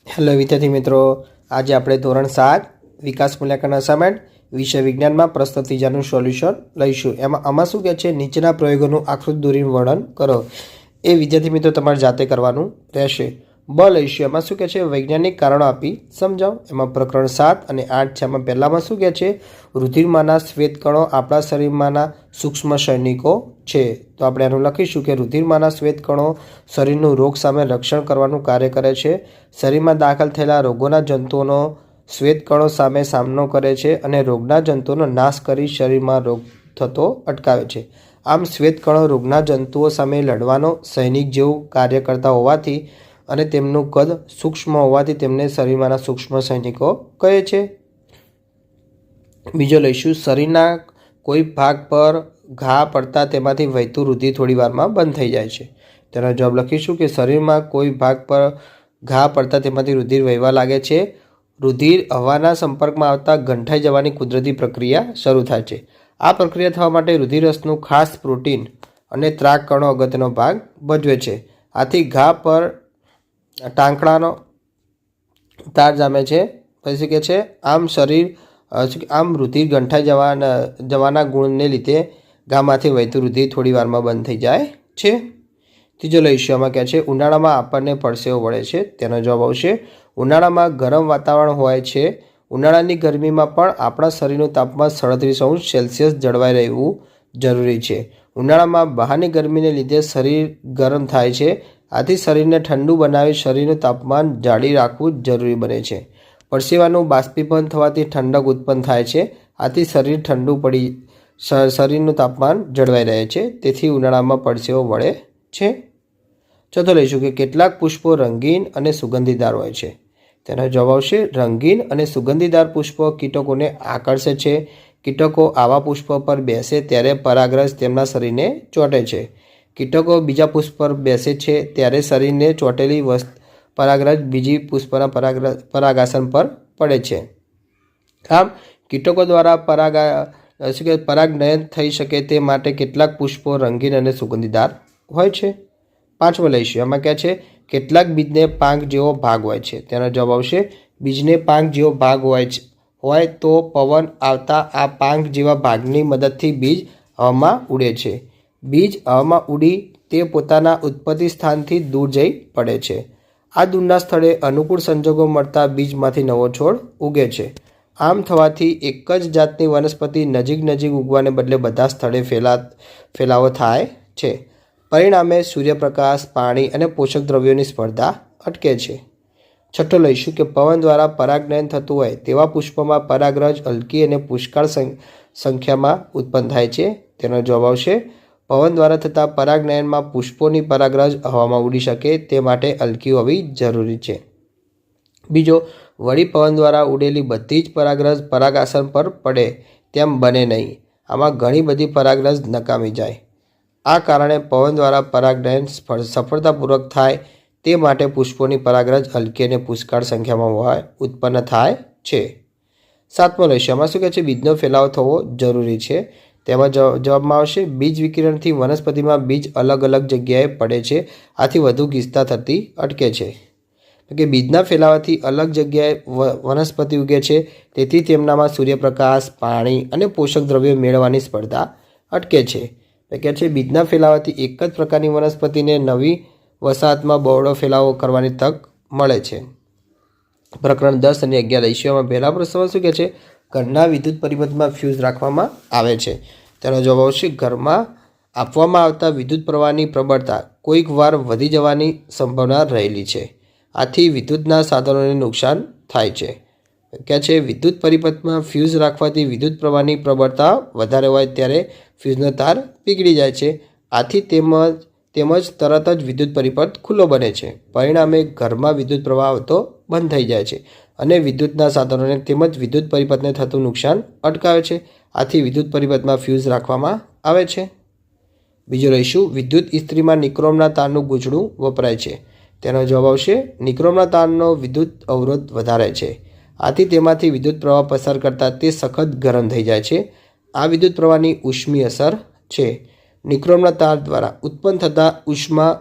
Hello વિદ્યાર્થી મિત્રો, આજે આપણે ધોરણ 7 વિકાસ મૂલ્યાંકન અસાઇનમેન્ટ વિષય વિજ્ઞાનમાં પ્રશ્ન ત્રીજાનું સોલ્યુશન લઈશું। આમાં શું કહે છે, નીચેના પ્રયોગોનું આકૃતિ દોરીને વર્ણન કરો। એ વિદ્યાર્થી મિત્રો તમારે જાતે કરવાનું રહેશે। બ લઈશું, એમાં શું કહે છે, વૈજ્ઞાનિક કારણો આપી સમજાવો। એમાં પ્રકરણ 7 અને 8 છે। એમાં પહેલામાં શું કહે છે, રુધિરમાંના શ્વેતકણો આપણા શરીરમાંના સૂક્ષ્મ સૈનિકો છે। તો આપણે એનું લખીશું કે રુધિરમાંના શ્વેતકણો શરીરનું રોગ સામે રક્ષણ કરવાનું કાર્ય કરે છે। શરીરમાં દાખલ થયેલા રોગોના જંતુઓનો શ્વેતકણો સામે સામનો કરે છે અને રોગના જંતુઓનો નાશ કરી શરીરમાં રોગ થતો અટકાવે છે। આમ શ્વેતકણો રોગના જંતુઓ સામે લડવાનો સૈનિક જેવું કાર્ય કરતા હોવાથી અને તેમનું કદ સૂક્ષ્મ હોવાથી તેમને શરીરમાંના સૂક્ષ્મ સૈનિકો કહે છે। બીજો લઈશું, શરીરના કોઈ ભાગ પર ઘા પડતા તેમાંથી વહેતું રુધિર થોડી વારમાં બંધ થઈ જાય છે। તેનો જવાબ લખીશું કે શરીરમાં કોઈ ભાગ પર ઘા પડતા તેમાંથી રુધિર વહેવા લાગે છે। રુધિર હવાના સંપર્કમાં આવતા ગંઠાઈ જવાની કુદરતી પ્રક્રિયા શરૂ થાય છે। આ પ્રક્રિયા થવા માટે રુધિરરસનું ખાસ પ્રોટીન અને ત્રાક કણો અગત્યનો ભાગ ભજવે છે। આથી ઘા પર ટાંકણાનો તાર જામે છે। પછી કે છે આમ રુધિર ગંઠાઈ જવાના ગુણને લીધે ઘામાંથી વહેતું રુધિર થોડી વારમાં બંધ થઈ જાય છે। ત્રીજો લઈશું, આમાં કહે છે ઉનાળામાં આપણને પરસેવો વળે છે। તેનો જવાબ આવશે, ઉનાળામાં ગરમ વાતાવરણ હોય છે। ઉનાળાની ગરમીમાં પણ આપણા શરીરનું તાપમાન 37°C જળવાઈ રહેવું જરૂરી છે। ઉનાળામાં બહારની ગરમીને લીધે શરીર ગરમ થાય છે। આથી શરીરને ઠંડુ બનાવી શરીરનું તાપમાન જાળવી રાખવું જરૂરી બને છે। પરસેવાનું બાષ્પીભવન થવાથી ઠંડક ઉત્પન્ન થાય છે। આથી શરીર ઠંડુ પડી શરીરનું તાપમાન જળવાઈ રહે છે। તેથી ઉનાળામાં પરસેવો વળે છે। ચોથો લઈશું કે કેટલાક પુષ્પો રંગીન અને સુગંધીદાર હોય છે। તેનો જવાબ આવશે, રંગીન અને સુગંધીદાર પુષ્પો કીટકોને આકર્ષે છે। કીટકો આવા પુષ્પો પર બેસે ત્યારે પરાગરજ તેમના શરીરને ચોંટે છે। કીટકો બીજા પુષ્પ પર બેસે છે ત્યારે શરીરને ચોંટેલી પરાગરજ બીજી પુષ્પના પરાગાસન પર પડે છે। આમ કીટકો દ્વારા પરાગનયન થઈ શકે તે માટે કેટલાક પુષ્પો રંગીન અને સુગંધીદાર હોય છે। પાંચમો લઈશું, એમાં કહે છે કેટલાક બીજને પાંખ જેવો ભાગ હોય છે। તેનો જવાબ આવશે, બીજને પાંખ જેવો ભાગ હોય તો પવન આવતા આ પાંખ જેવા ભાગની મદદથી બીજ હવામાં ઉડે છે। બીજ હવામાં ઉડી તે પોતાના ઉત્પત્તિ સ્થાનથી દૂર જઈ પડે છે। આ દૂરના સ્થળે અનુકૂળ સંજોગો મળતા બીજમાંથી નવો છોડ ઉગે છે। આમ થવાથી એક જ જાતની વનસ્પતિ નજીક ઉગવાને બદલે બધા સ્થળે ફેલાવો થાય છે। પરિણામે સૂર્યપ્રકાશ, પાણી અને પોષક દ્રવ્યોની સ્પર્ધા અટકે છે। છઠ્ઠો લઈશું કે પવન દ્વારા પરાગનયન થતું હોય તેવા પુષ્પોમાં પરાગરજ હલકી અને પુષ્કળ સંખ્યામાં ઉત્પન્ન થાય છે। તેનો જવાબ આવશે, પવન દ્વારા થતા પરાગનયનમાં પુષ્પોની પરાગરજ હવામાં ઉડી શકે તે માટે હલકી હોવી જરૂરી છે। બીજો, વળી પવન દ્વારા ઉડેલી બધી જ પરાગરજ પરાગાસન પર પડે તેમ બને નહીં। આમાં ઘણી બધી પરાગરજ નકામી જાય। આ કારણે પવન દ્વારા પરાગનયન સફળતાપૂર્વક થાય તે માટે પુષ્પોની પરાગરજ હલકી અને પુષ્કળ સંખ્યામાં ઉત્પન્ન થાય છે। સાતમો લઈશું, આમાં શું કહે છે, બીજનો ફેલાવો થવો જરૂરી છે। તેમાં જવાબમાં આવશે, બીજ વિકિરણથી વનસ્પતિમાં બીજ અલગ જગ્યાએ પડે છે। આથી વધુ ગીચતા થતી અટકે છે। કે બીજના ફેલાવાથી અલગ જગ્યાએ વનસ્પતિ ઉગે છે, તેથી તેમનામાં સૂર્યપ્રકાશ, પાણી અને પોષક દ્રવ્યો મેળવવાની સ્પર્ધા અટકે છે। કહે છે બીજના ફેલાવાથી એક જ પ્રકારની વનસ્પતિને નવી વસાહતમાં બહોળો ફેલાવો કરવાની તક મળે છે। પ્રકરણ 10 અને 11 લઈશું, એમાં પહેલા પ્રશ્નમાં શું કહે છે, ઘરના વિદ્યુત પરિપથમાં ફ્યુઝ રાખવામાં આવે છે। તેનો જવાબ આવશે, ઘરમાં આપવામાં આવતા વિદ્યુત પ્રવાહની પ્રબળતા કોઈક વાર વધી જવાની સંભાવના રહેલી છે। આથી વિદ્યુતના સાધનોને નુકસાન થાય છે। કહે છે વિદ્યુત પરિપથમાં ફ્યુઝ રાખવાથી વિદ્યુત પ્રવાહની પ્રબળતા વધારે હોય ત્યારે ફ્યુઝનો તાર પીગળી જાય છે। આથી તેમજ તરત જ વિદ્યુત પરિપથ ખુલ્લો બને છે। પરિણામે ઘરમાં વિદ્યુત પ્રવાહ આવતો બંધ થઈ જાય છે અને વિદ્યુતના સાધનોને તેમજ વિદ્યુત પરિપથને થતું નુકસાન અટકાવે છે। આથી વિદ્યુત પરિપથમાં ફ્યુઝ રાખવામાં આવે છે। બીજો લઈશું, વિદ્યુત ઇસ્ત્રીમાં નિક્રોમના તારનું ગૂંચળું વપરાય છે। તેનો જવાબ આવશે, નિક્રોમના તારનો વિદ્યુત અવરોધ વધારે છે। આથી તેમાંથી વિદ્યુત પ્રવાહ પસાર કરતાં તે સખત ગરમ થઈ જાય છે। આ વિદ્યુત પ્રવાહની ઉષ્મી અસર છે। નિક્રોમના તાર દ્વારા ઉત્પન્ન થતા ઉષ્મા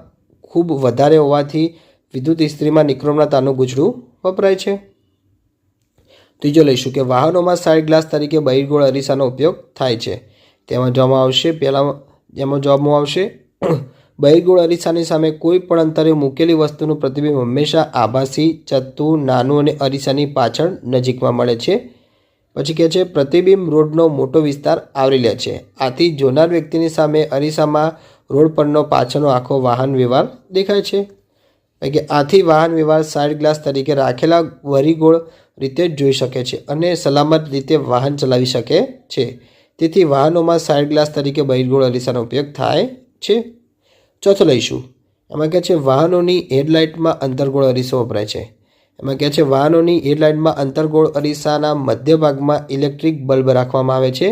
ખૂબ વધારે હોવાથી વિદ્યુત ઇસ્ત્રીમાં નિક્રોમના તારનું ગૂંચળું વપરાય છે. ત્રીજો લઈશું કે વાહનોમાં સાઇડ ગ્લાસ તરીકે બહિર્ગોળ અરીસાનો ઉપયોગ થાય છે. તેમાં જવાબમાં આવશે બહિર્ગોળ અરીસાની સામે કોઈ પણ અંતરે મૂકેલી વસ્તુનું પ્રતિબિંબ હંમેશા આભાસી, ચત્તું, નાનું અને અરીસાની પાછળ નજીકમાં મળે છે. પછી કહે છે પ્રતિબિંબ રોડનો મોટો વિસ્તાર આવરી લે છે. આથી જોનાર વ્યક્તિની સામે અરીસામાં રોડ પરનો પાછળનો આખો વાહન વ્યવહાર દેખાય છે. કે આથી વાહન વ્યવહાર સાઇડ ગ્લાસ તરીકે રાખેલા વરિગોળ રીતે જોઈ શકે છે અને સલામત રીતે વાહન ચલાવી શકે છે. તેથી વાહનોમાં સાઇડ ગ્લાસ તરીકે બહિર્ગોળ અરીસાનો ઉપયોગ થાય છે. ચોથો લઈશું. એમાં કહે છે વાહનોની હેડલાઇટમાં અંતર્ગોળ અરીસો વપરાય છે. એમાં કહે છે વાહનોની હેડલાઇટમાં અંતર્ગોળ અરીસાના મધ્ય ભાગમાં ઇલેક્ટ્રિક બલ્બ રાખવામાં આવે છે.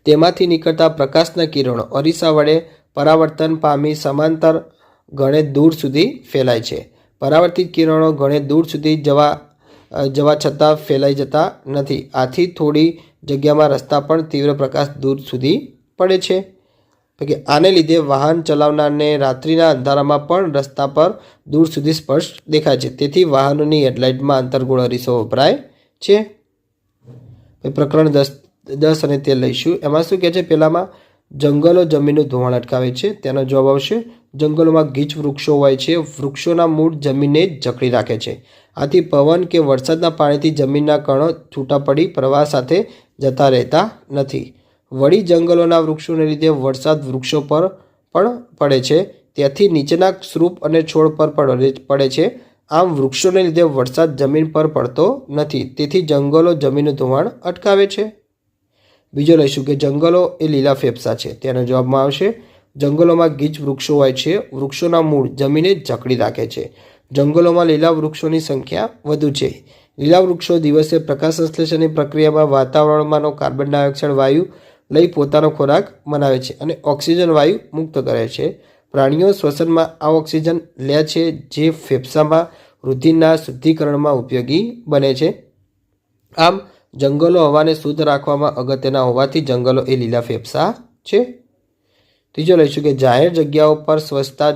તેમાંથી નીકળતા પ્રકાશના કિરણો અરીસા વડે પરાવર્તન પામી સમાંતર ઘણે દૂર સુધી ફેલાય છે. પરાવર્તિત કિરણો ઘણે દૂર સુધી જવા છતાં ફેલાઈ જતા નથી. આથી થોડી જગ્યામાં રસ્તા પણ તીવ્ર પ્રકાશ દૂર સુધી પડે છે. કે આને લીધે વાહન ચલાવનારને રાત્રિના અંધારામાં પણ રસ્તા પર દૂર સુધી સ્પષ્ટ દેખાય છે. તેથી વાહનોની હેડલાઇટમાં અંતર્ગોળ અરીસો વપરાય છે. પ્રકરણ 10 અને 13 લઈશું. એમાં શું કહે છે પહેલામાં જંગલો જમીનનું ધોવાણ અટકાવે છે. તેનો જવાબ આવશે જંગલોમાં ગીચ વૃક્ષો હોય છે. વૃક્ષોના મૂળ જમીનને જકડી રાખે છે. આથી પવન કે વરસાદના પાણીથી જમીનના કણો છૂટા પડી પ્રવાહ સાથે જતા રહેતા નથી. વળી જંગલોના વૃક્ષોને લીધે વરસાદ વૃક્ષો પર પણ પડે છે. તેથી નીચેના સ્તૂપ અને છોડ પર પડે છે. આમ વૃક્ષોને લીધે વરસાદ જમીન પર પડતો નથી. તેથી જંગલો જમીનનું ધોવાણ અટકાવે છે. બીજો લઈશું કે જંગલો એ લીલા ફેફસા છે. તેનો જવાબમાં આવશે જંગલોમાં ગીચ વૃક્ષો હોય છે. વૃક્ષોના મૂળ જમીને જકડી રાખે છે. જંગલોમાં લીલા વૃક્ષોની સંખ્યા વધુ છે. લીલા વૃક્ષો દિવસે પ્રકાશ સંશ્લેષણની પ્રક્રિયામાં વાતાવરણમાંનો કાર્બન ડાયોક્સાઇડ વાયુ લઈ પોતાનો ખોરાક બનાવે છે અને ઓક્સિજન વાયુ મુક્ત કરે છે. પ્રાણીઓ શ્વસનમાં આ ઓક્સિજન લે છે જે ફેફસામાં રુધિરના શુદ્ધિકરણમાં ઉપયોગી બને છે. આમ જંગલો હવાને શુદ્ધ રાખવામાં અગત્યના હોવાથી જંગલો એ લીલા ફેફસા છે. ત્રીજો લઈશું કે જાહેર જગ્યાઓ પર સ્વચ્છતા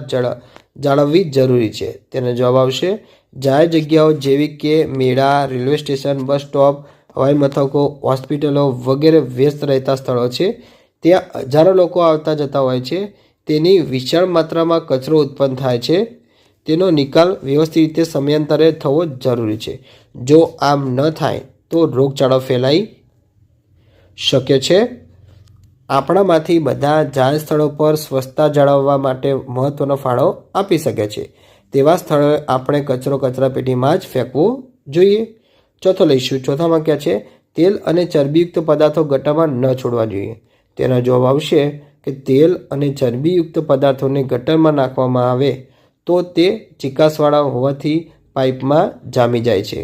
જાળવવી જરૂરી છે. તેનો જવાબ આવશે જાહેર જગ્યાઓ જેવી કે મેળા, રેલવે સ્ટેશન, બસ સ્ટોપ, હવાઈ મથકો, હોસ્પિટલો વગેરે વ્યસ્ત રહેતા સ્થળો છે. ત્યાં હજારો લોકો આવતા જતા હોય છે. તેની વિશાળ માત્રામાં કચરો ઉત્પન્ન થાય છે. તેનો નિકાલ વ્યવસ્થિત રીતે સમયાંતરે થવો જરૂરી છે. જો આમ ન થાય તો રોગચાળો ફેલાઈ શકે છે. આપણામાંથી બધા જાહેર સ્થળો પર સ્વચ્છતા જાળવવા માટે મહત્ત્વનો ફાળો આપી શકે છે. તેવા સ્થળોએ આપણે કચરો કચરાપેટીમાં જ ફેંકવો જોઈએ. ચોથો લઈશું. ચોથામાં ક્યાં છે તેલ અને ચરબીયુક્ત પદાર્થો ગટરમાં ન છોડવા જોઈએ. તેનો જવાબ આવશે કે તેલ અને ચરબીયુક્ત પદાર્થોને ગટરમાં નાખવામાં આવે તો તે ચીકાશવાળા હોવાથી પાઇપમાં જામી જાય છે.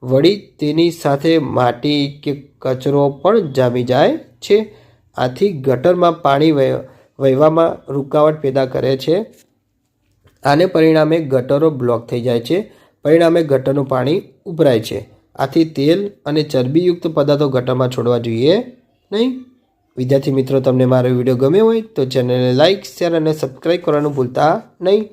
વળી તેની સાથે માટી કે કચરો પણ જામી જાય છે. આથી ગટરમાં પાણી વહેવામાં રૂકાવટ પેદા કરે છે. આને પરિણામે ગટરો બ્લોક થઈ જાય છે. પરિણામે ગટરનું પાણી ઉભરાય છે. આથી તેલ અને ચરબીયુક્ત પદાર્થો ગટરમાં છોડવા જોઈએ નહીં. વિદ્યાર્થી મિત્રો, તમને મારો વિડીયો ગમ્યો હોય તો ચેનલને લાઇક, શેર અને સબસ્ક્રાઈબ કરવાનું ભૂલતા નહીં.